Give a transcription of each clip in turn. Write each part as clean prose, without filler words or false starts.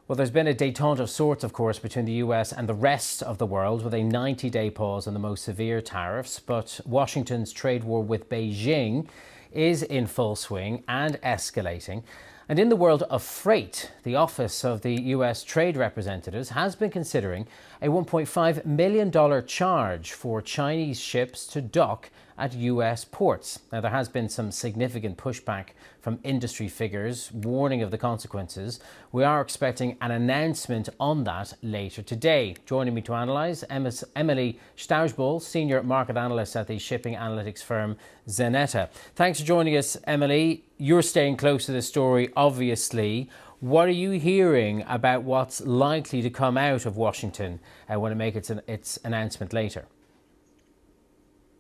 Well, there's been a détente of sorts, of course, between the US and the rest of the world with a 90-day pause on the most severe tariffs. But Washington's trade war with Beijing is in full swing and escalating. And in the world of freight, the Office of the US Trade Representatives has been considering a $1.5 million charge for Chinese ships to dock at US ports. Now, there has been some significant pushback from industry figures warning of the consequences. We are expecting an announcement on that later today. Joining me to analyse, Emily Stausbull, Senior Market Analyst at the shipping analytics firm Zenetta. Thanks for joining us, Emily. You're staying close to the story, obviously. What are you hearing about what's likely to come out of Washington when it makes its announcement later?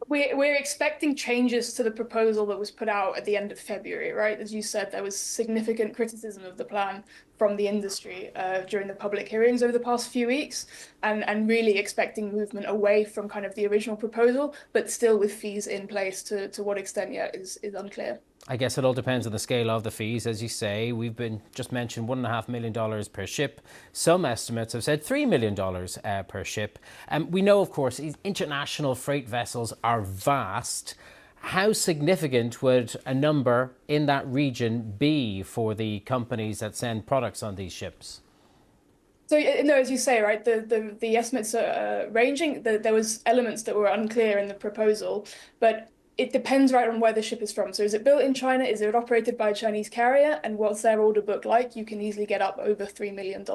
We're expecting changes to the proposal that was put out at the end of February, right? As you said, there was significant criticism of the plan from the industry during the public hearings over the past few weeks, and really expecting movement away from kind of the original proposal, but still with fees in place. To what extent yet is unclear. I guess it all depends on the scale of the fees. As you say, we've been just mentioned $1.5 million per ship. Some estimates have said $3 million per ship. We know, of course, international freight vessels are vast. How significant would a number in that region be for the companies that send products on these ships? So no, as you say, right, the estimates are ranging. There was elements that were unclear in the proposal, but it depends, right, on where the ship is from. So is it built in China? Is it operated by a Chinese carrier? And what's their order book like? You can easily get up over $3 million.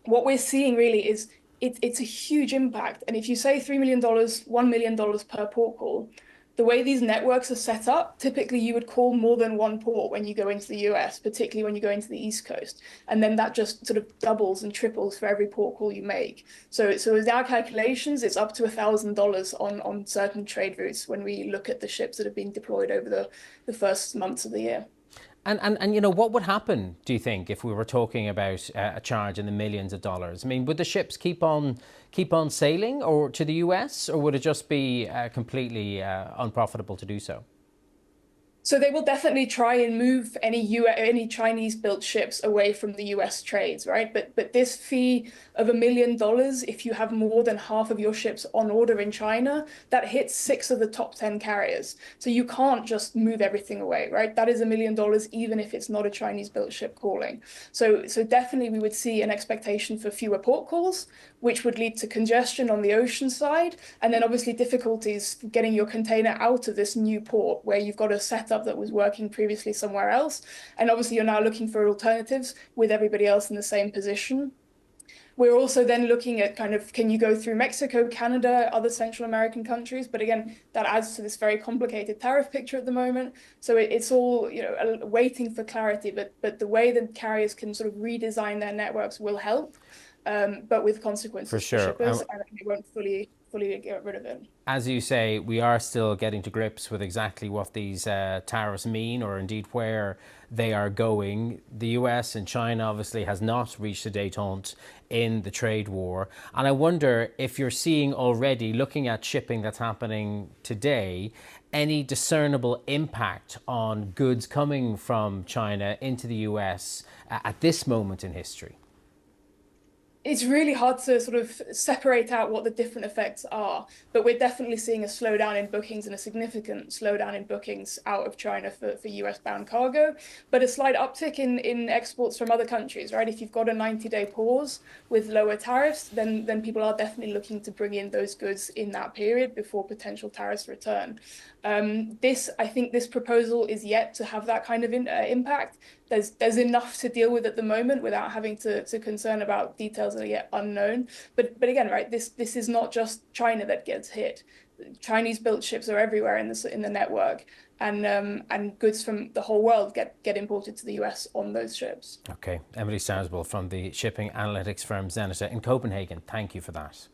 What we're seeing really is it's a huge impact. And if you say $3 million, $1 million per port call, the way these networks are set up, typically you would call more than one port when you go into the US, particularly when you go into the East Coast. And then that just sort of doubles and triples for every port call you make. So with our calculations, it's up to $1,000 on certain trade routes when we look at the ships that have been deployed over the first months of the year. And you know, what would happen, do you think, if we were talking about a charge in the millions of dollars? I mean, would the ships keep on sailing or to the US, or would it just be completely unprofitable to do so? So they will definitely try and move any Chinese-built ships away from the US trades, right? But this fee of $1 million, if you have more than half of your ships on order in China, that hits 6 of the top 10 carriers. So you can't just move everything away, right? That is $1 million, even if it's not a Chinese-built ship calling. So definitely we would see an expectation for fewer port calls, which would lead to congestion on the ocean side, and then obviously difficulties getting your container out of this new port where you've got a setup that was working previously somewhere else. And obviously you're now looking for alternatives with everybody else in the same position. We're also then looking at kind of, can you go through Mexico, Canada, other Central American countries? But again, that adds to this very complicated tariff picture at the moment. So it's all, you know, waiting for clarity, but the way that carriers can sort of redesign their networks will help. But with consequences for sure. For shippers, and they won't fully get rid of it. As you say, we are still getting to grips with exactly what these tariffs mean, or indeed where they are going. The US and China obviously has not reached a détente in the trade war. And I wonder if you're seeing already, looking at shipping that's happening today, any discernible impact on goods coming from China into the US at this moment in history. It's really hard to sort of separate out what the different effects are, but we're definitely seeing a slowdown in bookings and a significant slowdown in bookings out of China for US bound cargo, but a slight uptick in exports from other countries, right? If you've got a 90-day pause with lower tariffs, then people are definitely looking to bring in those goods in that period before potential tariffs return. I think this proposal is yet to have that kind of impact. There's enough to deal with at the moment without having to concern about details that are yet unknown. But again, right, this is not just China that gets hit. Chinese-built ships are everywhere in the network, and goods from the whole world get imported to the US on those ships. Okay, Emily Stausbull from the shipping analytics firm Zenetta in Copenhagen. Thank you for that.